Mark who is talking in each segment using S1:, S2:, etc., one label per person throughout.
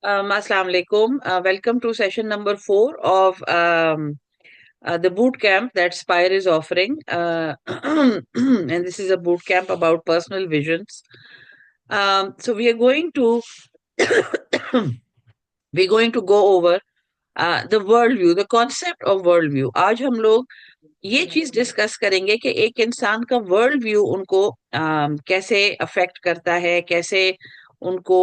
S1: Assalamu alaikum. Welcome to session number 4 of the boot camp that Spire is offering. And this is a boot camp about personal visions. So we are going to we're going to go over the worldview, the concept of worldview. आज हम लोग ये चीज discuss करेंगे कि एक इंसान का वर्ल्ड व्यू उनको कैसे अफेक्ट करता है, कैसे उनको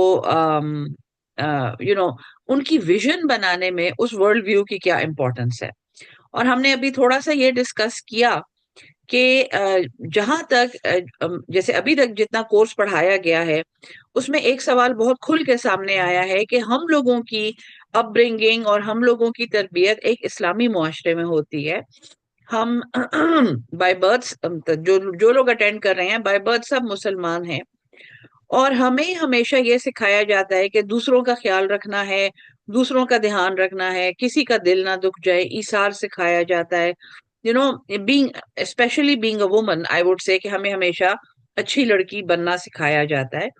S1: उनकी विजन बनाने में उस वर्ल्ड व्यू की क्या इम्पोर्टेंस है। और हमने अभी थोड़ा सा ये डिस्कस किया कि जहां तक जैसे अभी तक जितना कोर्स पढ़ाया गया है उसमें एक सवाल बहुत खुल के सामने आया है कि हम लोगों की अपब्रिंगिंग और हम लोगों की तरबियत एक इस्लामी मुआशरे में होती है। हम बाय बर्थ जो जो लोग अटेंड कर रहे हैं बाय बर्थ सब मुसलमान हैं, और हमें हमेशा ये सिखाया जाता है कि दूसरों का ख्याल रखना है, दूसरों का ध्यान रखना है, किसी का दिल ना दुख जाए, ईसार सिखाया जाता है। Being specially being a woman, I would से कि हमें हमेशा अच्छी लड़की बनना सिखाया जाता है,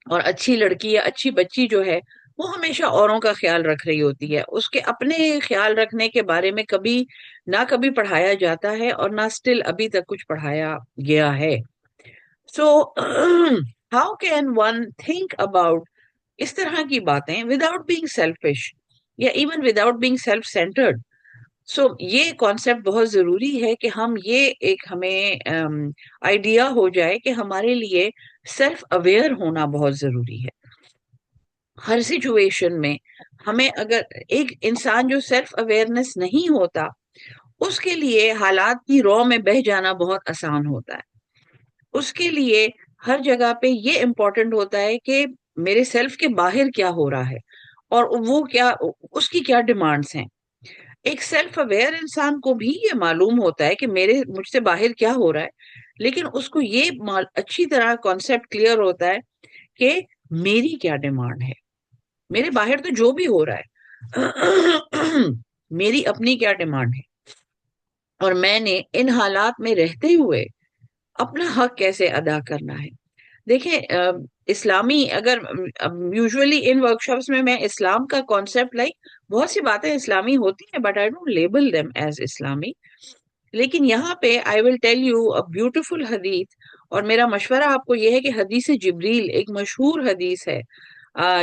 S1: और अच्छी लड़की या अच्छी बच्ची जो है वो हमेशा औरों का ख्याल रख रही होती है, उसके अपने ख्याल रखने के बारे में कभी पढ़ाया जाता है और ना स्टिल अभी तक कुछ पढ़ाया गया है। So how can one think about इस तरह की बातें विदाउट बीइंग सेल्फिश या even without being self centred. ये कॉन्सेप्ट बहुत जरूरी है कि हम ये एक हमें आइडिया हो जाए कि हमारे लिए सेल्फ अवेयर होना बहुत जरूरी है हर सिचुएशन में। हमें अगर एक इंसान जो सेल्फ अवेयरनेस नहीं होता, उसके लिए हालात की रॉ में बह जाना बहुत आसान होता है। उसके लिए हर जगह पे ये इम्पोर्टेंट होता है कि मेरे सेल्फ के बाहर क्या हो रहा है और वो क्या, उसकी क्या डिमांड्स हैं। एक सेल्फ अवेयर इंसान को भी ये मालूम होता है कि मेरे मुझसे बाहर क्या हो रहा है, लेकिन उसको ये अच्छी तरह कॉन्सेप्ट क्लियर होता है कि मेरी क्या डिमांड है, मेरे बाहर तो जो भी हो रहा है मेरी अपनी क्या डिमांड है, और मैंने इन हालात में रहते हुए अपना हक कैसे अदा करना है। देखिए इस्लामी अगर यूजुअली इन वर्कशॉप्स में मैं इस्लाम का कॉन्सेप्ट लाइक बहुत सी बातें इस्लामी होती हैं but I don't label them as इस्लामी। लेकिन यहाँ पे I will tell you a beautiful हदीस, और मेरा मशवरा आपको यह है कि हदीस जिब्रील एक मशहूर हदीस है,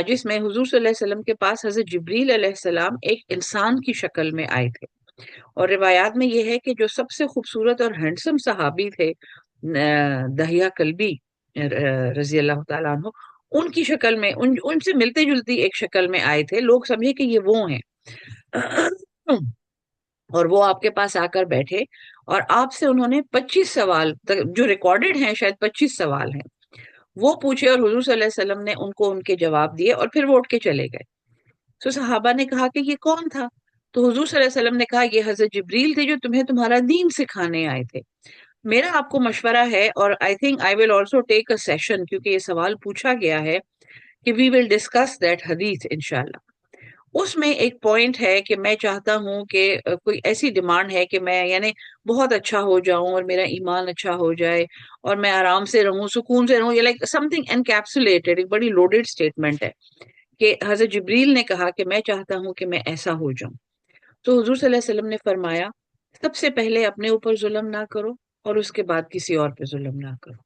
S1: जिसमें हुजूर सल्लल्लाहु अलैहि वसल्लम के पास हजरत जिब्रील अलैहिस्सलाम एक इंसान की शक्ल में आए थे। और रिवायात में यह है कि जो सबसे खूबसूरत और हैंडसम सहाबी थे दहिया कल्बी रजी अल्लाह तआला अन्हु, उनकी शक्ल में उनसे मिलती जुलती एक शक्ल में आए थे। लोग समझे कि ये वो हैं और वो आपके पास आकर बैठे और आपसे उन्होंने 25 सवाल तक जो रिकॉर्डेड हैं, शायद 25 सवाल हैं, वो पूछे और हुजूर सल्लल्लाहु अलैहि वसल्लम ने उनको उनके जवाब दिए और फिर वो उठ के चले गए। तो सहाबा ने कहा कि ये कौन था? तो हुजूर सल्लल्लाहु अलैहि वसल्लम ने कहा ये हजरत जिब्रील थे जो तुम्हें तुम्हारा दीन सिखाने आए थे। मेरा आपको मशवरा है, और I think I will also take a session क्योंकि ये सवाल पूछा गया है, कि वी विल डिस्कस दैट हदीस इंशाल्लाह। उसमें एक पॉइंट है कि मैं चाहता हूं कि कोई ऐसी डिमांड है कि मैं यानी बहुत अच्छा हो जाऊं और मेरा ईमान अच्छा हो जाए और मैं आराम से रहूं, सुकून से रहूं, ये लाइक समथिंग एनकैप्सुलेटेड, एक बड़ी लोडेड स्टेटमेंट है कि हजरत जिब्रील ने कहा कि मैं चाहता हूं कि मैं ऐसा हो जाऊं। तो हुजूर सल्लल्लाहु अलैहि वसल्लम ने फरमाया, सबसे पहले अपने ऊपर जुल्म ना करो और उसके बाद किसी और पे जुल्म ना करो।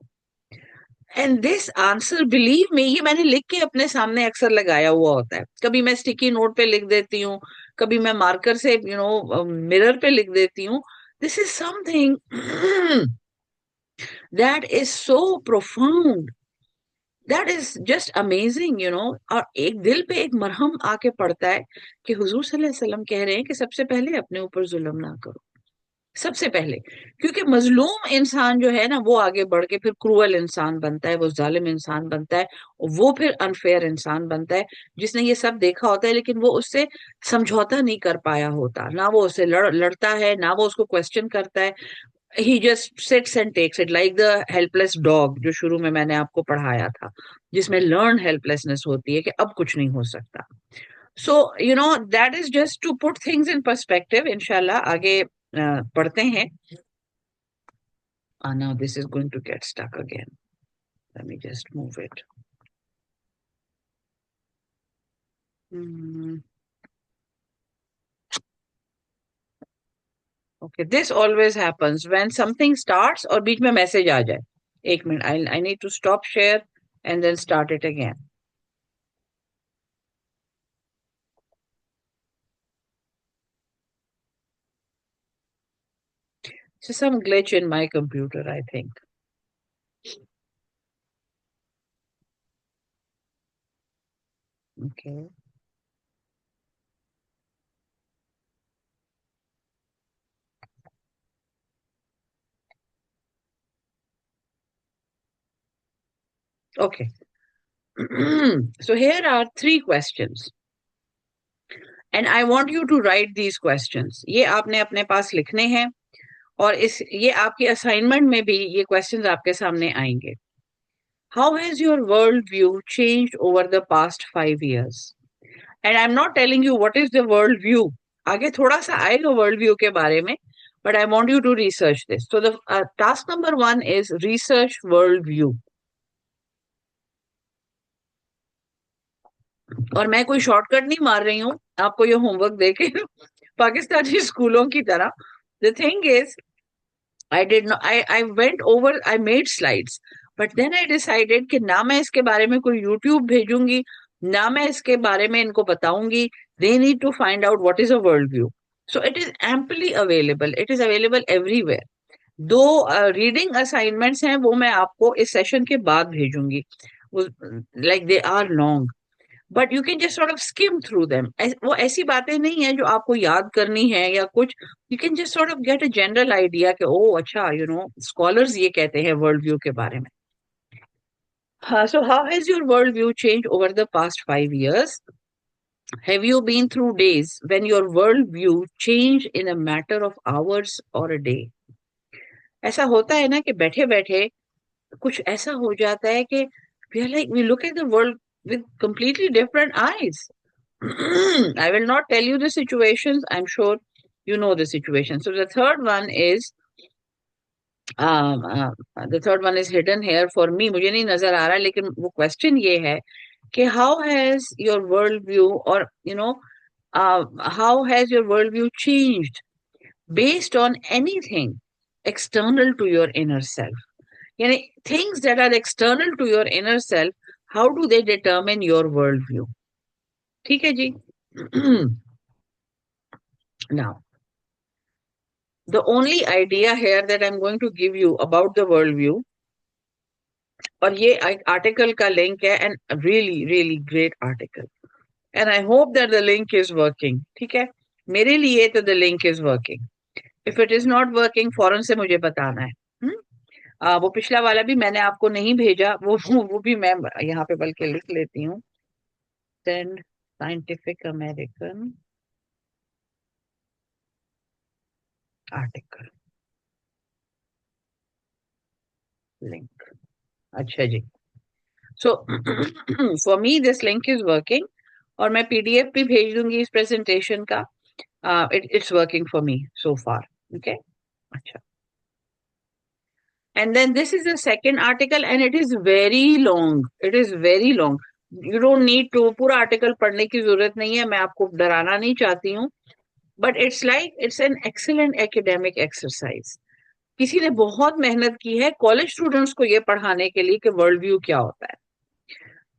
S1: And this answer believe me, ये मैंने लिख के अपने सामने अक्सर लगाया हुआ होता है। कभी मैं स्टिकी नोट पे लिख देती हूँ, कभी मैं मार्कर से मिरर पे लिख देती हूँ। This is something that is so profound, that is just amazing. और एक दिल पे एक मरहम आके पड़ता है कि हुजूर सल्लल्लाहु अलैहि वसल्लम कह रहे हैं कि सबसे पहले अपने ऊपर जुल्म ना करो, सबसे पहले। क्योंकि मजलूम इंसान जो है ना वो आगे बढ़ के फिर क्रूअल इंसान बनता है, वो जालिम इंसान बनता है, वो फिर अनफेयर इंसान बनता है, जिसने ये सब देखा होता है लेकिन वो उससे समझौता नहीं कर पाया होता, ना वो उससे लड़ता है, ना वो उसको क्वेश्चन करता है। He just sits and takes it like the helpless dog जो शुरू में मैंने आपको पढ़ाया था, जिसमें लर्न हेल्पलेसनेस होती है कि अब कुछ नहीं हो सकता। So that is just to put things in perspective. इंशाल्लाह आगे पढ़ते हैं। Now this is going to get stuck again. Let me just move it. Hmm. Okay, this always happens when something starts और बीच में मैसेज आ जाए. एक minute, I need to stop share and then start it again. So some glitch in my computer, I think. Okay. Okay. So here are three questions, and I want you to write these questions. ये आपने अपने पास लिखने हैं, और इस ये आपके assignment में भी ये क्वेश्चंस आपके सामने आएंगे. How has your worldview changed over the past 5 years? And I'm not telling you what is the worldview. आगे थोड़ा सा आएगा worldview के बारे में, but I want you to research this. So the task number one is research worldview. और मैं कोई शॉर्टकट नहीं मार रही हूँ आपको ये होमवर्क देके पाकिस्तानी स्कूलों की तरह. The thing is, I went over, I made slides, but then I decided कि ना मैं इसके बारे में कोई YouTube भेजूंगी, ना मैं इसके बारे में इनको बताऊंगी. They need to find out what is a worldview. So it is amply available. It is available everywhere. दो रीडिंग असाइनमेंट्स हैं, वो मैं आपको इस सेशन के बाद भेजूंगी. Like they are long, but you can just sort of skim through them. वो ऐसी बातें नहीं है जो आपको याद करनी है या कुछ. You can just sort of get a general idea कि ओ अच्छा, स्कॉलर्स ये कहते हैं वर्ल्ड व्यू के बारे में. हाँ, so how has your world view change over the past 5 years? Have you been through days when your world view changed in a matter of hours or a day? ऐसा होता है ना कि बैठे बैठे कुछ ऐसा हो जाता है कि we look at the world with completely different eyes. I will not tell you the situations. I'm sure you know the situation. So um, uh, the third one is hidden here for me. मुझे नहीं नजर आ रहा, लेकिन वो question ये है कि how has your world view, or how has your world view changed based on anything external to your inner self? यानी things that are external to your inner self, how do they determine your world view? ठीक है जी. Now, the only idea here that I'm going to give you about the worldview, और ये article का link है, and really really great article, and I hope that the link is working. ठीक है, मेरे लिए तो the link is working. If it is not working, फौरन से मुझे बताना है. वो पिछला वाला भी मैंने आपको नहीं भेजा, वो भी मैं यहाँ पे बल्कि लिख लेती हूँ. Send scientific American article link. अच्छा जी. So for me this link is working, और मैं पीडीएफ भी भेज दूंगी इस प्रेजेंटेशन का. It's working for me so far. Okay. अच्छा. And then this is the second article, and it is very long. It is very long. You don't need to पूरा article पढ़ने की जरूरत नहीं है, मैं आपको डराना नहीं चाहती हूँ. But it's like it's an excellent academic exercise. किसी ने बहुत मेहनत की है कॉलेज स्टूडेंट्स को ये पढ़ाने के लिए कि वर्ल्ड व्यू क्या होता है.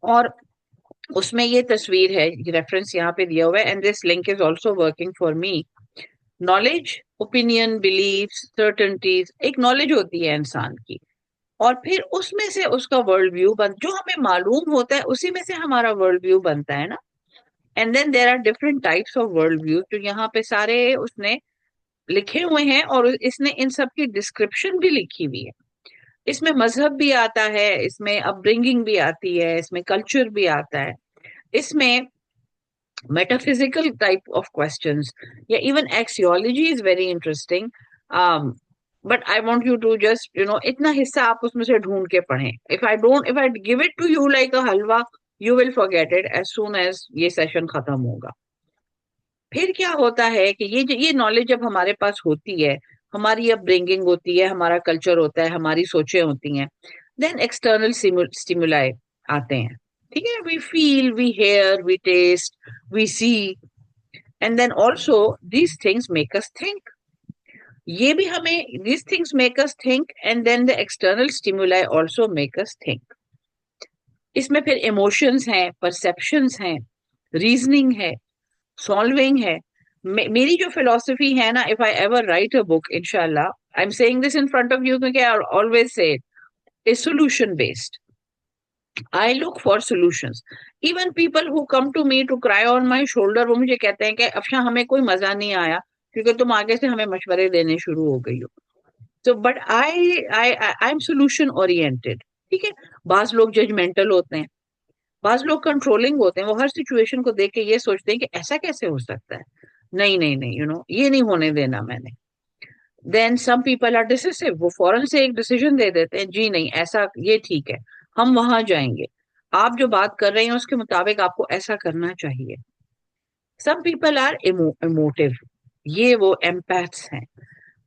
S1: और उसमें ये तस्वीर है, रेफरेंस यहाँ पे दिया हुआ है, and this link is also working for me. Knowledge, opinion, beliefs, certainties, एक नॉलेज होती है इंसान की, और फिर उसमें से उसका वर्ल्ड व्यू जो हमें मालूम होता है उसी में से हमारा वर्ल्ड व्यू बनता है ना. And then there are different types of world view जो यहाँ पे सारे उसने लिखे हुए हैं, और इसने इन सब की डिस्क्रिप्शन भी लिखी हुई है. इसमें मजहब भी आता है, इसमें अपब्रिंगिंग भी आती है, इसमें कल्चर भी आता है, इसमें metaphysical type of questions, yeah, even axiology is very interesting. But I want you to just इतना हिस्सा आप उसमें से ढूंढ के पढ़ें. If I give it to you like a halwa, you will forget it as soon as ये session खत्म होगा. फिर क्या होता है कि ये नॉलेज जब हमारे पास होती है, हमारी अपब्रिंगिंग होती है, हमारा कल्चर होता है, हमारी सोचें होती हैं, देन एक्सटर्नल स्टिमुलाई आते हैं. ठीक है, we feel, we hear, we taste, we see, and then also these things make us think. ये भी हमें, these things make us think and then the external stimuli also make us think. इसमें फिर emotions हैं, perceptions हैं, reasoning है, solving है। मेरी जो फिलोसफी है ना, if I ever write a book, इंशाल्लाह, I am saying this in front of you क्योंकि I always say is solution based. I look for solutions. Even people who come to me to cry on my shoulder, वो मुझे कहते हैं कि अफशा हमें कोई मजा नहीं आया क्योंकि तुम आगे से हमें मशवरे देने शुरू हो गई हो। तो but I am solution oriented. ठीक है, बाज लोग जजमेंटल होते हैं, बाज लोग कंट्रोलिंग होते हैं, वो हर सिचुएशन को देख के ये सोचते हैं कि ऐसा कैसे हो सकता है, नहीं नहीं नहीं, ये नहीं होने देना मैंने। Then some people are decisive, वो फौरन से एक डिसीजन दे देते हैं, जी नहीं ऐसा, ये ठीक है, हम वहां जाएंगे, आप जो बात कर रहे हैं उसके मुताबिक आपको ऐसा करना चाहिए। सम पीपल आर इमोटिव, ये वो एम्पैथ्स हैं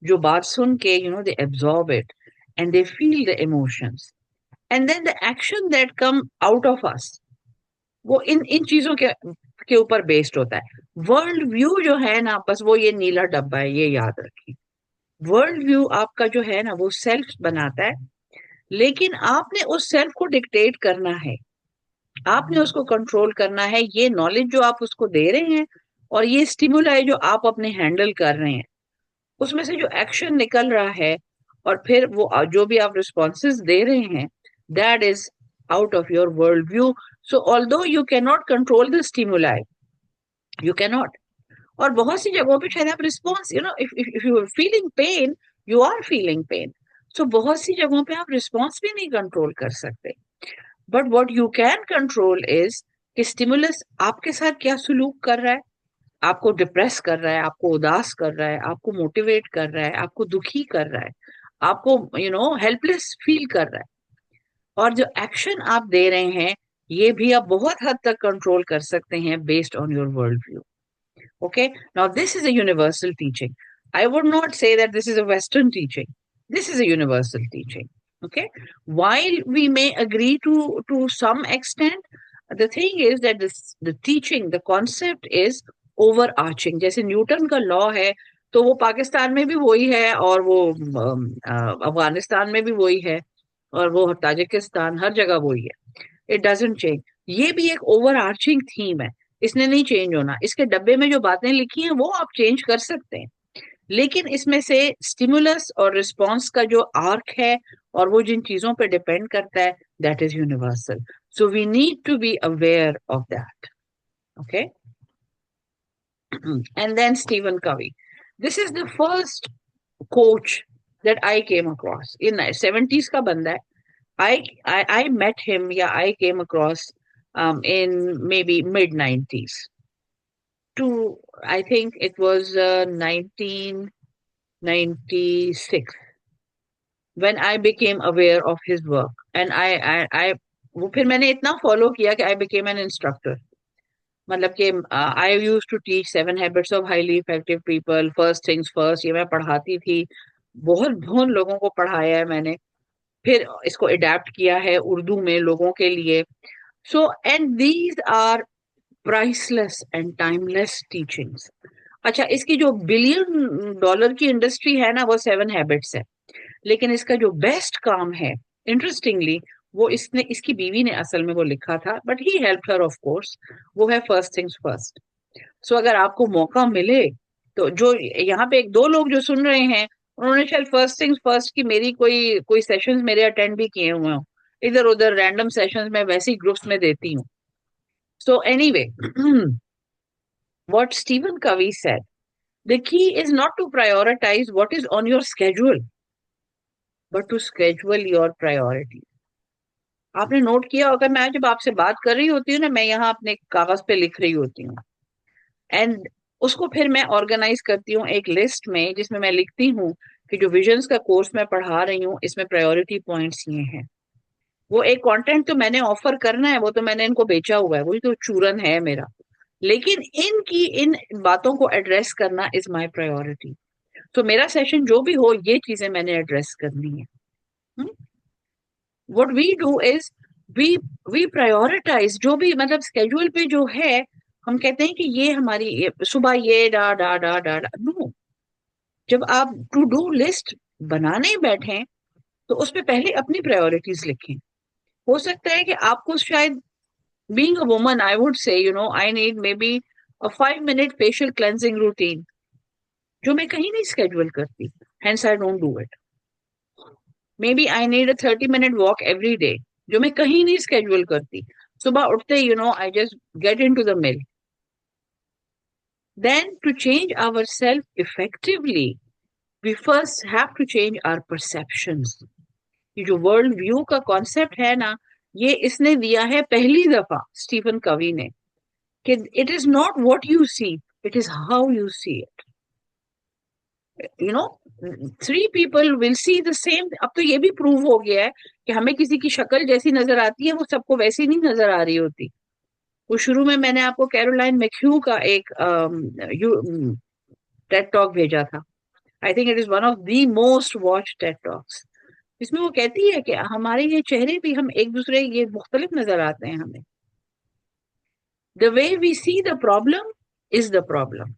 S1: जो बात सुन के they absorb it and they feel the emotions and then the action that come out of us, वो इन इन चीजों के ऊपर बेस्ड होता है। वर्ल्ड व्यू जो है ना, बस वो ये नीला डब्बा है, ये याद रखिए। वर्ल्ड व्यू आपका जो है ना वो सेल्फ बनाता है, लेकिन आपने उस सेल्फ को डिक्टेट करना है, आपने उसको कंट्रोल करना है। ये नॉलेज जो आप उसको दे रहे हैं और ये स्टिमुलाई जो आप अपने हैंडल कर रहे हैं, उसमें से जो एक्शन निकल रहा है और फिर वो जो भी आप रिस्पॉन्सेज दे रहे हैं, that is out of your world view. So although you can not control the stimuli, you can not. और बहुत सी जगहों पे शायद आप response, if you are feeling pain, you are feeling pain, so बहुत सी जगहों पे आप रिस्पॉन्स भी नहीं कंट्रोल कर सकते। But what you can control is कि स्टिमुलस आपके साथ क्या सुलूक कर रहा है, आपको डिप्रेस कर रहा है, आपको उदास कर रहा है, आपको मोटिवेट कर रहा है, आपको दुखी कर रहा है, आपको हेल्पलेस फील कर रहा है। और जो एक्शन आप दे रहे हैं, ये भी आप बहुत हद तक कंट्रोल कर सकते हैं based on your world view. Okay, now this is a universal teaching. I would not say that this is a Western teaching. This is a universal teaching. Okay, while we may agree to some extent, the thing is that the teaching, the concept is overarching. जैसे Newton का law है, तो वो पाकिस्तान में भी वही है और वो अफगानिस्तान में भी वही है और वो ताजिकिस्तान, हर जगह वही है। It doesn't change. ये भी एक ओवर आर्चिंग थीम है, इसने नहीं चेंज होना। इसके डब्बे में जो बातें लिखी हैं वो आप चेंज कर सकते हैं, लेकिन इसमें से स्टिमुलस और रिस्पॉन्स का जो आर्क है और वो जिन चीजों पे डिपेंड करता है, that is universal. So we need to be aware of that. Okay, and then Steven Covey, this is the first coach that I came across. In 70s का बंदा है। I met him, yeah, I came across in maybe mid 90s to, I think it was 1996 when I became aware of his work. And वो फिर मैंने इतना follow किया कि I became an instructor. मतलब कि I used to teach 7 habits of highly effective people, first things first, ये मैं पढ़ाती थी। बहुत बहुत लोगों को पढ़ाया है मैंने, फिर इसको अडेप्ट किया है उर्दू में लोगों के लिए। So and these are priceless and timeless teachings. अच्छा, इसकी जो $1 billion की इंडस्ट्री है ना, वो 7 habits है, लेकिन इसका जो बेस्ट काम है, इंटरेस्टिंगली, वो इसकी बीवी ने असल में वो लिखा था, but he help her of course, वो है फर्स्ट थिंग्स फर्स्ट। सो अगर आपको मौका मिले, तो जो यहाँ पे एक दो लोग जो सुन रहे हैं, उन्होंने शायद फर्स्ट थिंग्स फर्स्ट की मेरी कोई कोई सेशंस मेरे अटेंड भी किए हुए हो, इधर उधर रैंडम सेशंस में वैसे ही ग्रुप्स में देती हूँ। So anyway, what Stephen Covey said, the key is not to prioritize what is on your schedule, but to schedule your priority. आपने नोट किया होगा, मैं जब आपसे बात कर रही होती हूँ ना, मैं यहाँ अपने कागज पे लिख रही होती हूँ, एंड उसको फिर मैं ऑर्गेनाइज करती हूँ एक लिस्ट में, जिसमें मैं लिखती हूँ कि जो विजन्स का कोर्स मैं पढ़ा रही हूँ, इसमें प्रायोरिटी पॉइंट्स ये हैं। वो एक कंटेंट तो मैंने ऑफर करना है, वो तो मैंने इनको बेचा हुआ है, वही तो चूरन है मेरा, लेकिन इन बातों को एड्रेस करना इज माय प्रायोरिटी। तो मेरा सेशन जो भी हो, ये चीजें मैंने एड्रेस करनी है। What we do is, we we prioritize जो भी मतलब स्केड्यूल पे जो है, हम कहते हैं कि ये हमारी सुबह ये डा डा डा डा डा नो। जब आप टू डू लिस्ट बनाने बैठे तो उस पे पहले अपनी प्रायोरिटीज लिखें। हो सकता है कि आपको शायद, being a woman I would say, I need maybe a 5 minute facial cleansing routine, जो मैं कहीं नहीं स्केड्यूल करती, hence I don't do it. Maybe I need a 30 minute walk every day, जो मैं कहीं नहीं स्केड्यूल करती। सुबह उठते I just get into the mill. Then to change our self effectively we first have to change our perceptions. ये जो world view का कॉन्सेप्ट है ना, ये इसने दिया है पहली दफा स्टीफन कवी ने, कि it is not what you see, it is how you see it. You know 3 people will see the same. अब तो ये भी प्रूव हो गया है कि हमें किसी की शक्ल जैसी नजर आती है, वो सबको वैसी नहीं नजर आ रही होती। वो शुरू में मैंने आपको कैरोलाइन मैक्यू का एक टेड टॉक भेजा था। I think it is one of the most watch Ted talks. इसमें वो कहती है कि हमारे ये चेहरे भी हम एक दूसरे ये मुख्तलिफ नजर आते हैं हमें। The way we see the problem is the problem.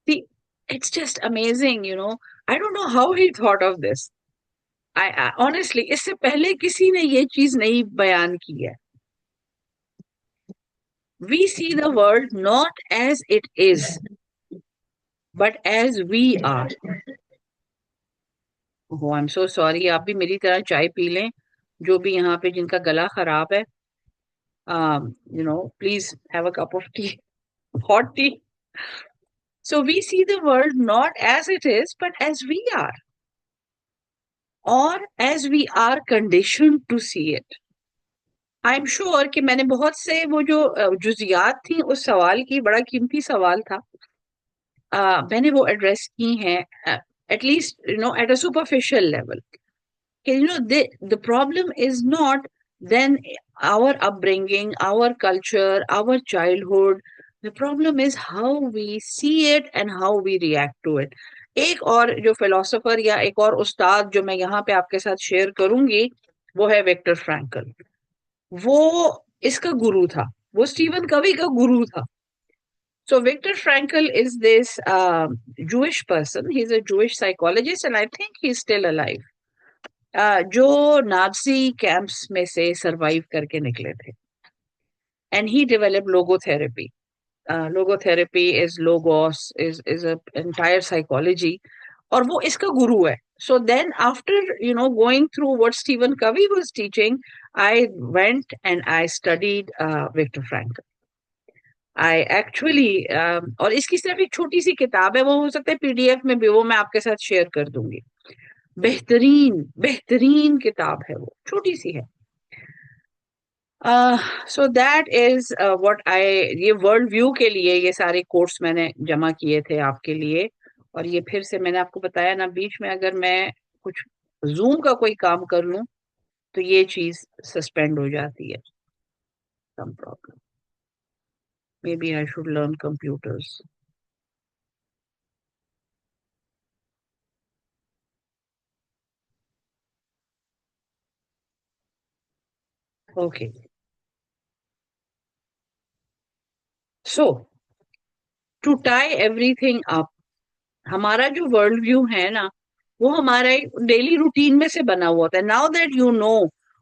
S1: See, it's just amazing, I don't know how he thought of this. I honestly, इससे पहले किसी ने ये चीज नहीं बयान की है। We see the world not as it is, but as we are. Oh, I'm so sorry, आप भी मेरी तरह चाय पी लें, जो भी यहाँ पे जिनका गला खराब है। Please have a cup of tea, hot tea. So we see the world not as it is, but as we are, or as we are conditioned to see it. I am sure कि मैंने बहुत से वो जो जुजियात थी उस सवाल की, बड़ा कीमती सवाल था, मैंने वो एड्रेस की हैं, at least at a superficial level. कि the problem is not then our upbringing, our culture, our childhood. The problem is how we see it and how we react to it. एक और जो फिलोसोफर या एक और उस्ताद जो मैं यहाँ पे आपके साथ शेयर करूंगी, वो है विक्टर फ्रैंकल। वो इसका गुरु था, वो स्टीवन कवी का गुरु था। So Viktor Frankl is this Jewish person. He's a Jewish psychologist, and I think he's still alive. जो नाजी कैंप्स में से सरवाइव करके निकले थे, and he developed logotherapy. Logotherapy is logos, is a entire psychology, और वो इसका गुरु है। So then after going through what Stephen Covey was teaching, I went and I studied Viktor Frankl. I actually और इसकी सिर्फ एक छोटी सी किताब है, वो हो सकता है पीडीएफ में भी, वो मैं आपके साथ शेयर कर दूंगी। बेहतरीन बेहतरीन किताब है, वो छोटी सी है। सो दैट इज व्हाट आई, ये वर्ल्ड व्यू के लिए ये सारे कोर्स मैंने जमा किए थे आपके लिए। और ये फिर से मैंने आपको बताया ना, बीच में अगर मैं कुछ जूम का कोई काम कर लूं तो ये चीज सस्पेंड हो जाती है। Some problem, maybe I should learn computers. Okay, so to tie everything up, हमारा जो वर्ल्ड व्यू है ना, वो हमारा डेली रूटीन में से बना हुआ होता है। Now that you know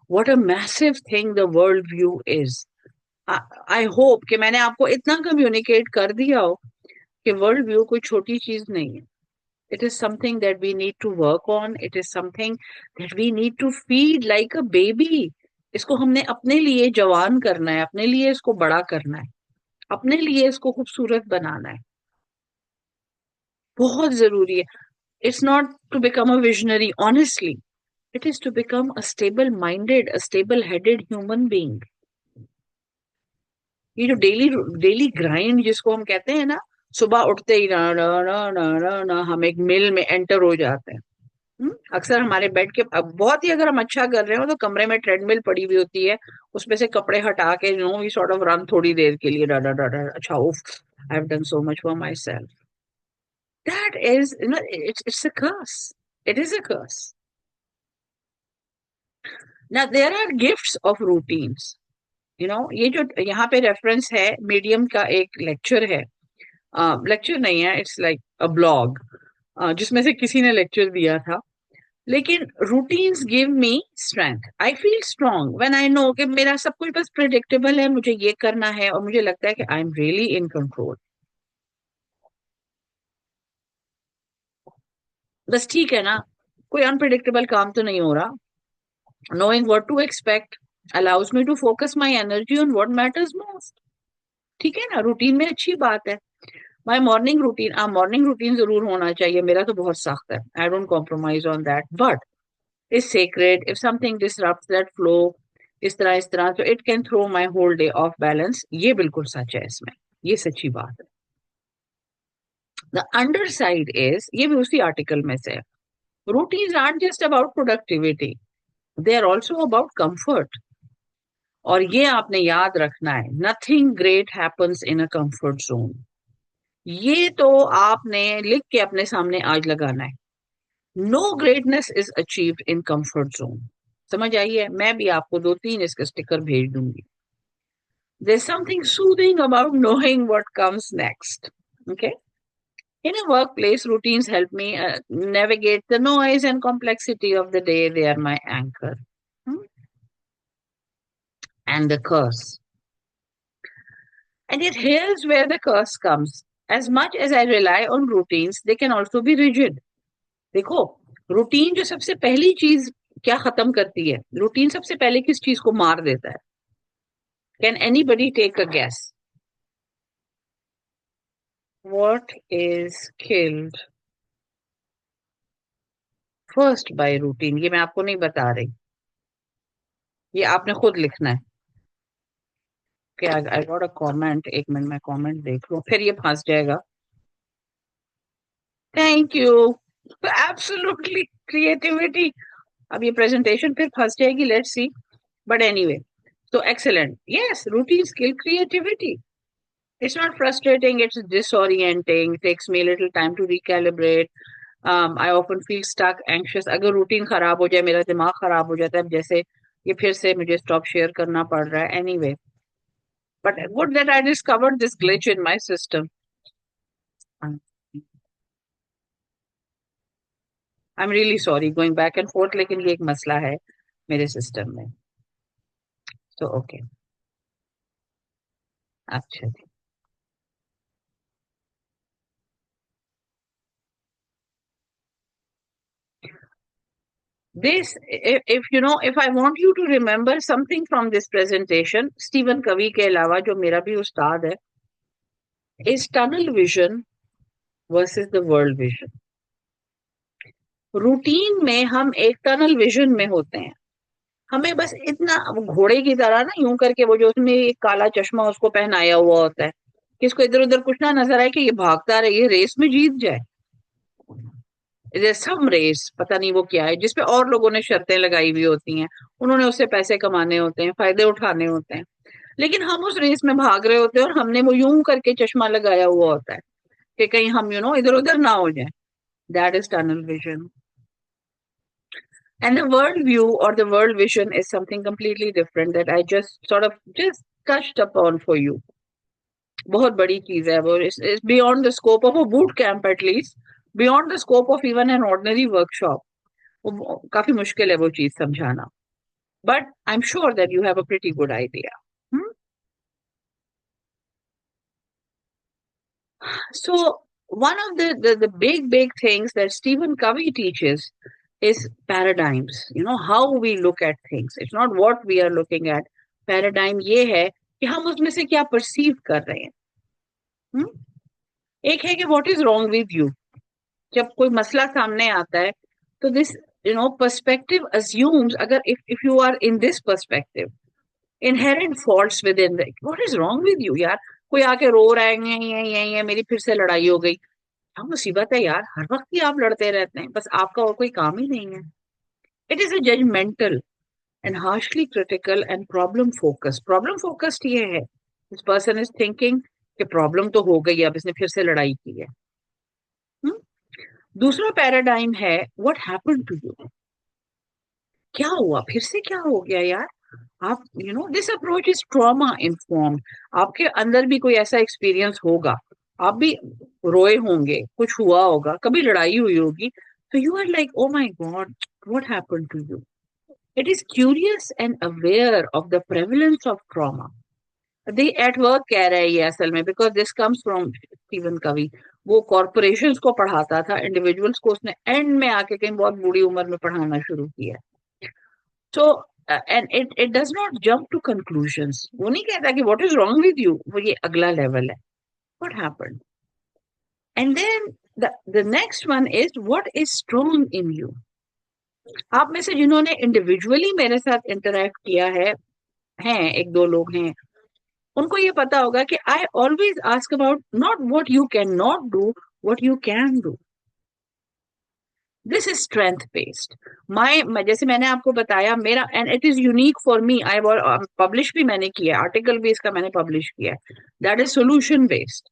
S1: what a massive thing the world view is, I hope कि मैंने आपको इतना कम्युनिकेट कर दिया हो कि वर्ल्ड व्यू कोई छोटी चीज नहीं है। It is something that we need to work on, it is something that we need to feed like a baby. इसको हमने अपने लिए जवान करना है, अपने लिए इसको बड़ा करना है, अपने लिए इसको खूबसूरत बनाना है। बहुत जरूरी है। It's not to become a visionary, honestly. It is to become a stable minded, a stable headed human being. ये जो डेली डेली ग्राइंड जिसको हम कहते हैं ना, सुबह उठते ही ना ना ना ना ना ना हम एक मिल में एंटर हो जाते हैं। अक्सर हमारे बेड के, अब बहुत ही अगर हम अच्छा कर रहे हो तो कमरे में ट्रेडमिल पड़ी हुई होती है, उसमें से कपड़े हटा के वी सॉर्ट ऑफ रन थोड़ी देर के लिए, डा डा डा डा, अच्छा उफ, I have done so much for myself. That is, it's a curse, it is a curse. ना there are gifts of routines, ये जो यहाँ पे रेफरेंस है मीडियम का एक लेक्चर है, लेक्चर नहीं है, इट्स लाइक अ ब्लॉग जिसमें से किसी ने लेक्चर दिया था। लेकिन routines give me strength, I feel strong when I know कि मेरा सब कुछ बस प्रिडिक्टेबल है, मुझे ये करना है और मुझे लगता है कि I am really in control. बस ठीक है ना, कोई अनप्रिडिक्टेबल काम तो नहीं हो रहा। Knowing what to expect allows me to focus my energy on what matters most. ठीक है ना, रूटीन में अच्छी बात है। My morning routine, morning routine जरूर होना चाहिए, मेरा तो बहुत सख्त है, I don't compromise on that, but is sacred if something disrupts that flow, इस तरह तो it can throw my whole day off balance. ये बिल्कुल सच है इसमें, ये सच्ची बात है। द अंडर साइड इज, ये भी उसी आर्टिकल में से, routines are just about productivity, they are also about comfort. और ये आपने याद रखना है, nothing great happens in a comfort zone. ये तो आपने लिख के अपने सामने आज लगाना है। No greatness is achieved in comfort zone. समझ आई है? मैं भी आपको 2-3 इसके स्टिकर भेज दूंगी। There's something soothing about knowing what comes next. Okay. In a workplace, routines help me navigate the noise and complexity of the day. They are my anchor. Hmm? And the curse. And yet, here's where the curse comes. As much as I rely on routines, they can also be rigid. देखो, routine जो सबसे पहली चीज क्या खत्म करती है, routine सबसे पहले किस चीज को मार देता है? Can anybody take a guess? What is killed first by routine? ये मैं आपको नहीं बता रही, ये आपने खुद लिखना है। क्या आई गॉट अ कमेंट, एक मिनट मैं कमेंट देख लूं, फिर ये फंस जाएगा। Thank you. Absolutely, creativity. अब ये प्रेजेंटेशन फिर फंस जाएगी, let's see. But anyway, so excellent. Yes, routines kill creativity. It's not frustrating, it's disorienting. It takes me a little time to recalibrate. I often feel stuck, anxious. अगर routine खराब हो जाए, मेरा दिमाग खराब हो जाता है, अब जैसे ये फिर से मुझे स्टॉप शेयर करना पड़ रहा है। Anyway, but good that I discovered this glitch in my system. I'm really sorry going back and forth, लेकिन ये एक मसला है मेरे सिस्टम में। तो ओके, अच्छा जी। This, if I want you to remember something from this presentation, Steven कवी के अलावा जो मेरा भी उस्ताद है, is tunnel vision versus the world vision. Routine में हम एक टनल विजन में होते हैं, हमें बस इतना, घोड़े की तरह ना, यूं करके वो जो उसमें एक काला चश्मा उसको पहनाया हुआ होता है, कि इसको इधर उधर कुछ ना नजर आए कि ये भागता रहे, ये रेस में जीत जाए। सम रेस, पता नहीं वो क्या है, जिसपे और लोगों ने शर्तें लगाई हुई होती हैं, उन्होंने उससे पैसे कमाने होते हैं, फायदे उठाने होते हैं, लेकिन हम उस रेस में भाग रहे होते हैं और हमने वो यूं करके चश्मा लगाया हुआ होता है कि कहीं हम इधर उधर ना हो जाए। That is tunnel vision. And the world view or the world vision is something completely different that I just sort of just touched upon for you. बहुत बड़ी चीज है वो, is beyond the scope of a boot camp, at least beyond the scope of even an ordinary workshop. काफी मुश्किल है वो चीज समझाना, but I'm sure that you have a pretty good idea. Hmm? So one of the big things that Stephen Covey teaches is paradigms. How we look at things. It's not what we are looking at. Paradigm ये है कि हम उसमें से क्या perceive कर रहे हैं। हम्म? एक है कि what is wrong with you. जब कोई मसला सामने आता है, तो दिस पर्सपेक्टिव अज्यूम्स, अगर if you are in this perspective, inherent faults within, what is wrong with you यार। कोई आके रो रहा है, ये मेरी फिर से लड़ाई हो गई। क्या मुसीबत है यार, हर वक्त ही आप लड़ते रहते हैं, बस आपका और कोई काम ही नहीं है। It is a judgemental and harshly critical and problem focus. Problem focused ये है, दिस पर्सन इज थिंकिंग कि प्रॉब्लम तो हो गई, अब इसने फिर से लड़ाई की है। हुँ? दूसरा पैराडाइम है व्हाट हैपेंड टू यू। क्या हुआ, फिर से क्या हो गया यार? आप this approach is trauma informed. आपके अंदर भी कोई ऐसा एक्सपीरियंस होगा, आप भी रोए होंगे, कुछ हुआ होगा, कभी लड़ाई हुई होगी, तो you are like oh my God, what happened to you? It is curious and aware of the prevalence of trauma. They at work कह रहे हैं ये असल में, because this comes from Steven Covey. वो कॉर्पोरेशंस को पढ़ाता था, इंडिविजुअल्स को उसने एंड में आके कहीं बहुत बूढ़ी उम्र में पढ़ाना शुरू किया। So, and it does not jump to conclusions. वो नहीं कहता कि what is wrong with you, वो ये अगला लेवल है, what happened? And then the next one is what is strong in you. आप में से जिन्होंने इंडिविजुअली मेरे साथ इंटरेक्ट किया है, हैं एक दो लोग हैं, उनको ये पता होगा कि I always ask about not what you can not do, what you can do. This is strength based. जैसे मैंने आपको बताया, मेरा and it is unique for me, I publish भी मैंने किया, आर्टिकल भी इसका मैंने पब्लिश किया है, दैट इज सोल्यूशन बेस्ड।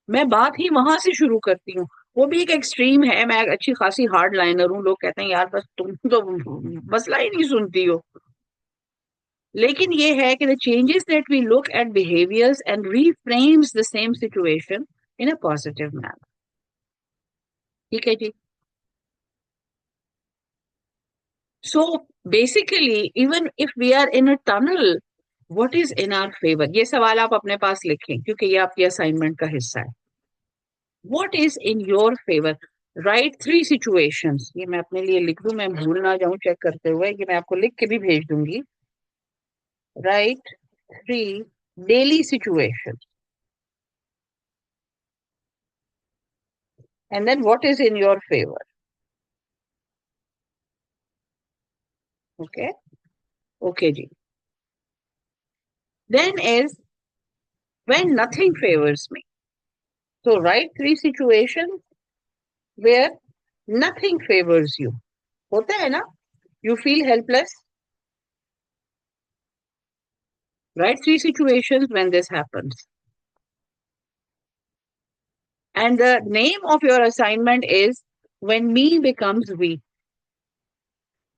S1: मैं बात ही वहां से शुरू करती हूँ। वो भी एक एक्सट्रीम है, मैं अच्छी खासी हार्ड लाइनर हूँ, लोग कहते हैं यार बस तुम तो मसला ही नहीं सुनती हो। लेकिन ये है कि the changes that we look at behaviours and reframes the same situation in a positive manner. ठीक है जी। So basically, even if we are in a tunnel, what is in our favor? ये सवाल आप अपने पास लिखें क्योंकि ये आपकी असाइनमेंट का हिस्सा है। What is in your favor? Write three situations. ये मैं अपने लिए लिख दूं, मैं भूल ना जाऊं चेक करते हुए, ये मैं आपको लिख के भी भेज दूंगी। Write three daily situations. And then what is in your favor? Okay? Okay, ji. Then is when nothing favors me. So write three situations where nothing favors you. होता है ना? You feel helpless. Write three situations when this happens. And the name of your assignment is When Me Becomes We.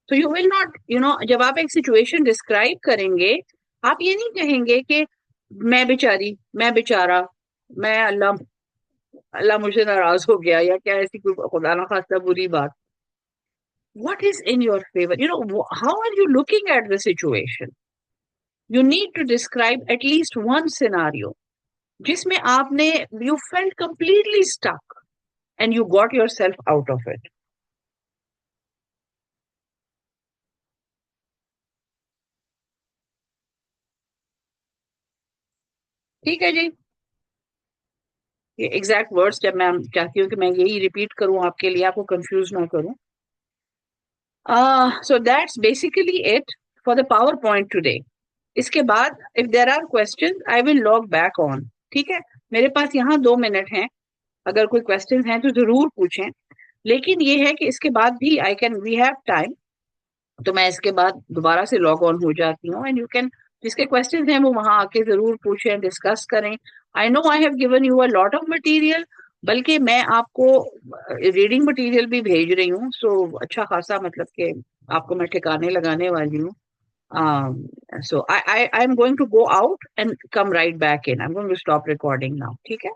S1: So you will not, जब आप एक situation describe करेंगे, आप ये नहीं कहेंगे कि मैं बेचारी, मैं बेचारा, मैं अल्लाह अल्लाह मुझे नाराज हो गया, या क्या ऐसी कोई खुदा ना खास्ता बुरी बात। What is in your favor? How are you looking at the situation? You need to describe at least one scenario जिसमें आपने you felt completely stuck and you got yourself out of it. ठीक है जी। ये exact words जब मैं चाहती हूँ कि मैं यही रिपीट करूँ आपके लिए, आपको कंफ्यूज ना करूँ। So that's basically it for the PowerPoint today. इसके बाद if there are question I will log back on. ठीक है, मेरे पास यहाँ 2 मिनट हैं, अगर कोई क्वेश्चन हैं तो जरूर पूछें। लेकिन ये है कि इसके बाद भी I can we have time, तो मैं इसके बाद दोबारा से लॉग ऑन हो जाती हूँ, एंड यू कैन जिसके क्वेश्चंस हैं वो वहां आके जरूर पूछें, डिस्कस करें। I know I have given you a lot of material, बल्कि मैं आपको रीडिंग मटेरियल भी भेज रही हूँ, सो अच्छा खासा, मतलब कि आपको मैं ठिकाने लगाने वाली हूँ। So I am going to go out and come right back in, I am going to stop recording now. ठीक है।